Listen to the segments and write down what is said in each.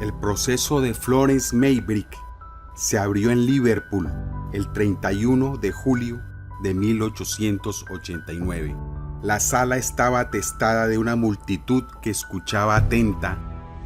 El proceso de Florence Maybrick se abrió en Liverpool el 31 de julio de 1889. La sala estaba atestada de una multitud que escuchaba atenta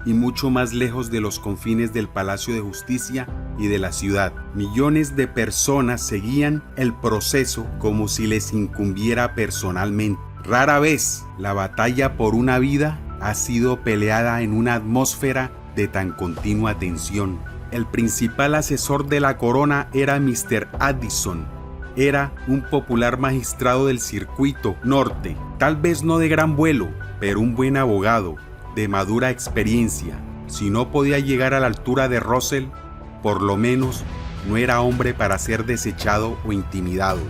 y mucho más lejos de los confines del Palacio de Justicia y de la ciudad. Millones de personas seguían el proceso como si les incumbiera personalmente. Rara vez la batalla por una vida ha sido peleada en una atmósfera de tan continua tensión. El principal asesor de la corona era Mr. Addison. Era un popular magistrado del circuito norte, tal vez no de gran vuelo, pero un buen abogado, de madura experiencia. Si no podía llegar a la altura de Russell, por lo menos no era hombre para ser desechado o intimidado.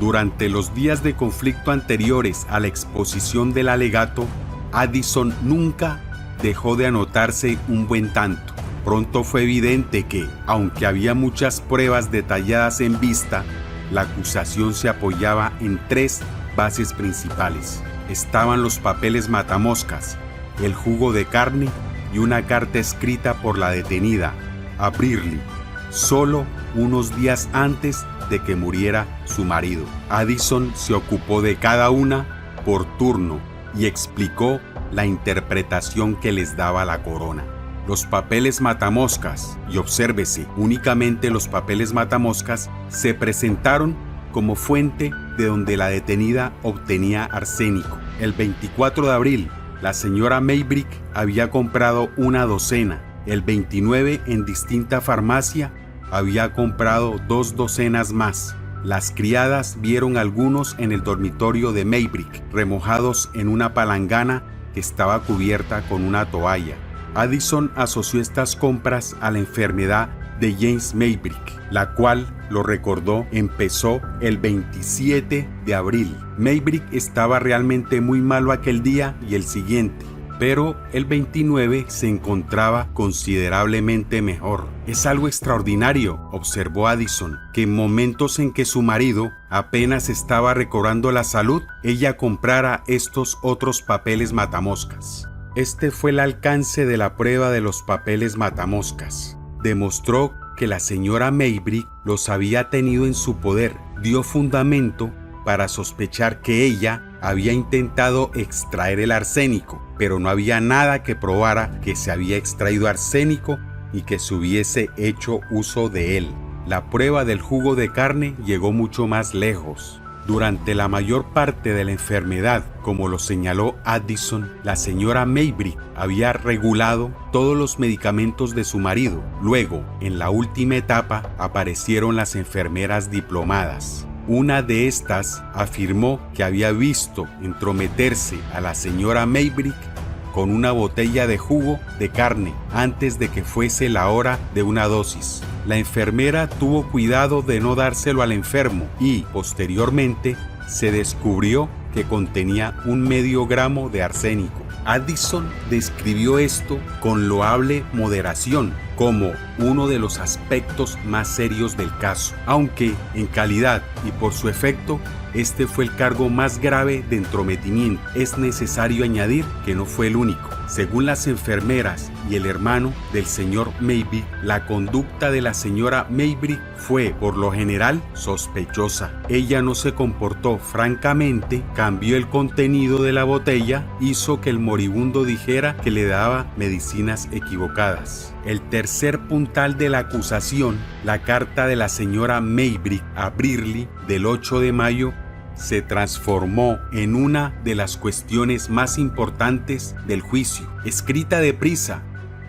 Durante los días de conflicto anteriores a la exposición del alegato, Addison nunca dejó de anotarse un buen tanto. Pronto fue evidente que, aunque había muchas pruebas detalladas en vista, la acusación se apoyaba en tres bases principales. Estaban los papeles matamoscas, el jugo de carne y una carta escrita por la detenida, Abril, solo unos días antes de que muriera su marido. Addison se ocupó de cada una por turno y explicó la interpretación que les daba la corona. Los papeles matamoscas, y obsérvese, únicamente los papeles matamoscas, se presentaron como fuente de donde la detenida obtenía arsénico. El 24 de abril, la señora Maybrick había comprado una docena. El 29, en distinta farmacia, había comprado 2 docenas más. Las criadas vieron algunos en el dormitorio de Maybrick, remojados en una palangana que estaba cubierta con una toalla. Addison asoció estas compras a la enfermedad de James Maybrick, la cual, lo recordó, empezó el 27 de abril. Maybrick estaba realmente muy malo aquel día y el siguiente, pero el 29 se encontraba considerablemente mejor. Es algo extraordinario, observó Addison, que en momentos en que su marido apenas estaba recobrando la salud, ella comprara estos otros papeles matamoscas. Este fue el alcance de la prueba de los papeles matamoscas. Demostró que la señora Maybrick los había tenido en su poder. Dio fundamento para sospechar que ella había intentado extraer el arsénico, pero no había nada que probara que se había extraído arsénico y que se hubiese hecho uso de él. La prueba del jugo de carne llegó mucho más lejos. Durante la mayor parte de la enfermedad, como lo señaló Addison, la señora Maybrick había regulado todos los medicamentos de su marido. Luego, en la última etapa, aparecieron las enfermeras diplomadas. Una de estas afirmó que había visto entrometerse a la señora Maybrick con una botella de jugo de carne antes de que fuese la hora de una dosis. La enfermera tuvo cuidado de no dárselo al enfermo y, posteriormente, se descubrió que contenía 1/2 gramo de arsénico. Addison describió esto con loable moderación como uno de los aspectos más serios del caso, aunque en calidad y por su efecto, este fue el cargo más grave de entrometimiento. Es necesario añadir que no fue el único. Según las enfermeras y el hermano del señor Maybrick, la conducta de la señora Maybrick fue, por lo general, sospechosa. Ella no se comportó francamente, cambió el contenido de la botella, hizo que el moribundo dijera que le daba medicinas equivocadas. El tercer puntal de la acusación, la carta de la señora Maybrick a Brearley del 8 de mayo, se transformó en una de las cuestiones más importantes del juicio. Escrita deprisa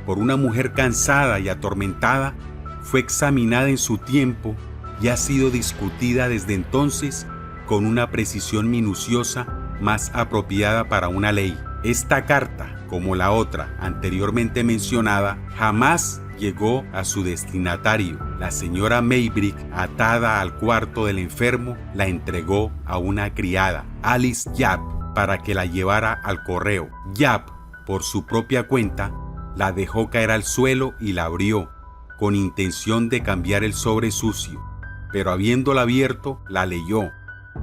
por una mujer cansada y atormentada, fue examinada en su tiempo y ha sido discutida desde entonces con una precisión minuciosa más apropiada para una ley. Esta carta, como la otra anteriormente mencionada, jamás llegó a su destinatario. La señora Maybrick, atada al cuarto del enfermo, la entregó a una criada, Alice Yapp, para que la llevara al correo. Yapp, por su propia cuenta, la dejó caer al suelo y la abrió, con intención de cambiar el sobre sucio, pero habiéndola abierto, la leyó.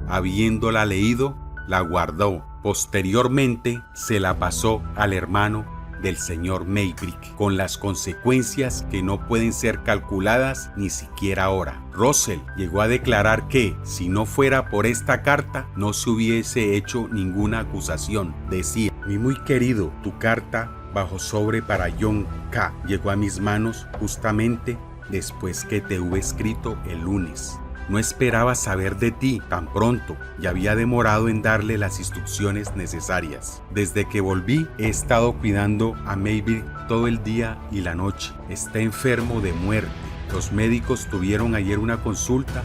Habiéndola leído, la guardó. Posteriormente, se la pasó al hermano del señor Maybrick, con las consecuencias que no pueden ser calculadas ni siquiera ahora. Russell llegó a declarar que, si no fuera por esta carta, no se hubiese hecho ninguna acusación. Decía: mi muy querido, tu carta bajo sobre para John K. llegó a mis manos justamente después que te hube escrito el lunes. No esperaba saber de ti tan pronto y había demorado en darle las instrucciones necesarias. Desde que volví he estado cuidando a Maybrick todo el día y la noche. Está enfermo de muerte. Los médicos tuvieron ayer una consulta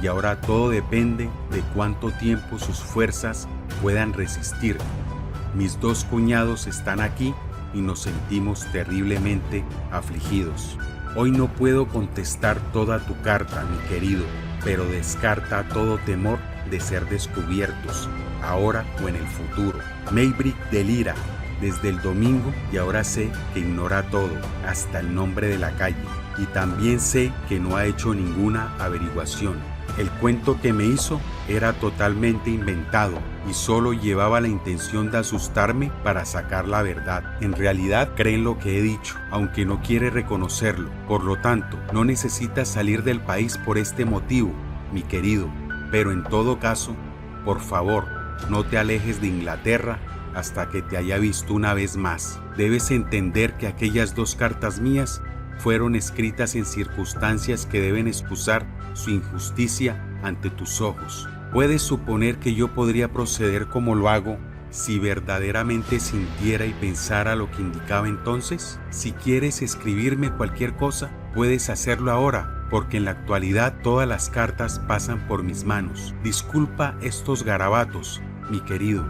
y ahora todo depende de cuánto tiempo sus fuerzas puedan resistir. Mis dos cuñados están aquí y nos sentimos terriblemente afligidos. Hoy no puedo contestar toda tu carta, mi querido, pero descarta todo temor de ser descubiertos, ahora o en el futuro. Maybrick delira desde el domingo y ahora sé que ignora todo, hasta el nombre de la calle. Y también sé que no ha hecho ninguna averiguación. El cuento que me hizo era totalmente inventado y solo llevaba la intención de asustarme para sacar la verdad. En realidad cree en lo que he dicho, aunque no quiere reconocerlo. Por lo tanto, no necesitas salir del país por este motivo, mi querido. Pero en todo caso, por favor, no te alejes de Inglaterra hasta que te haya visto una vez más. Debes entender que aquellas dos cartas mías fueron escritas en circunstancias que deben excusar su injusticia ante tus ojos. ¿Puedes suponer que yo podría proceder como lo hago si verdaderamente sintiera y pensara lo que indicaba entonces? Si quieres escribirme cualquier cosa, puedes hacerlo ahora, porque en la actualidad todas las cartas pasan por mis manos. Disculpa estos garabatos, mi querido,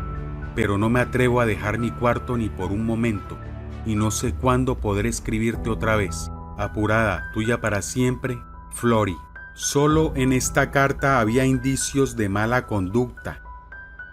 pero no me atrevo a dejar mi cuarto ni por un momento, y no sé cuándo podré escribirte otra vez. Apurada, tuya para siempre, Flory. Solo en esta carta había indicios de mala conducta.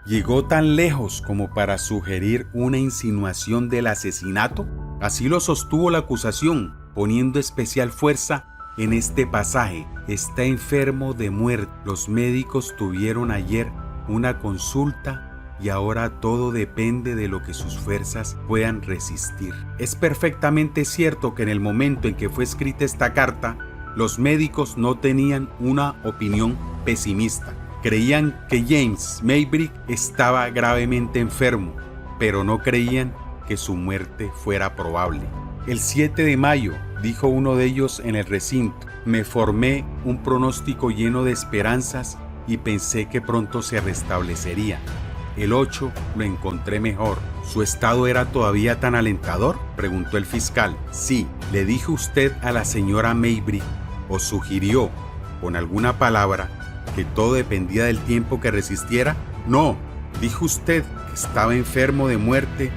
¿Llegó tan lejos como para sugerir una insinuación del asesinato? Así lo sostuvo la acusación, poniendo especial fuerza en este pasaje. Está enfermo de muerte. Los médicos tuvieron ayer una consulta y ahora todo depende de lo que sus fuerzas puedan resistir. Es perfectamente cierto que en el momento en que fue escrita esta carta, los médicos no tenían una opinión pesimista. Creían que James Maybrick estaba gravemente enfermo, pero no creían que su muerte fuera probable. El 7 de mayo, dijo uno de ellos en el recinto, me formé un pronóstico lleno de esperanzas y pensé que pronto se restablecería. El 8 lo encontré mejor. ¿Su estado era todavía tan alentador?, preguntó el fiscal. Sí, ¿le dijo usted a la señora Maybrick o sugirió con alguna palabra que todo dependía del tiempo que resistiera? No. ¿Dijo usted que estaba enfermo de muerte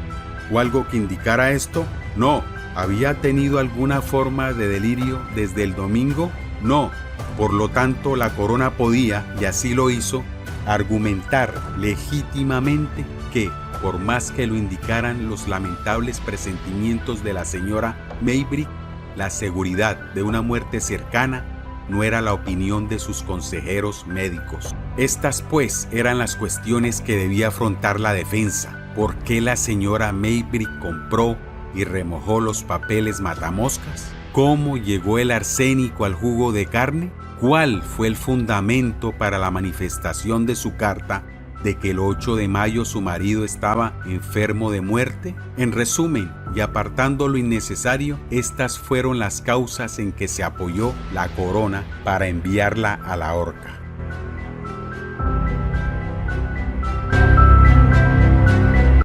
o algo que indicara esto? No. ¿Había tenido alguna forma de delirio desde el domingo? No. Por lo tanto, la corona podía, y así lo hizo, argumentar legítimamente que, por más que lo indicaran los lamentables presentimientos de la señora Maybrick, la seguridad de una muerte cercana no era la opinión de sus consejeros médicos. Estas, pues, eran las cuestiones que debía afrontar la defensa. ¿Por qué la señora Maybrick compró y remojó los papeles matamoscas? ¿Cómo llegó el arsénico al jugo de carne? ¿Cuál fue el fundamento para la manifestación de su carta de que el 8 de mayo su marido estaba enfermo de muerte? En resumen, y apartando lo innecesario, estas fueron las causas en que se apoyó la corona para enviarla a la horca.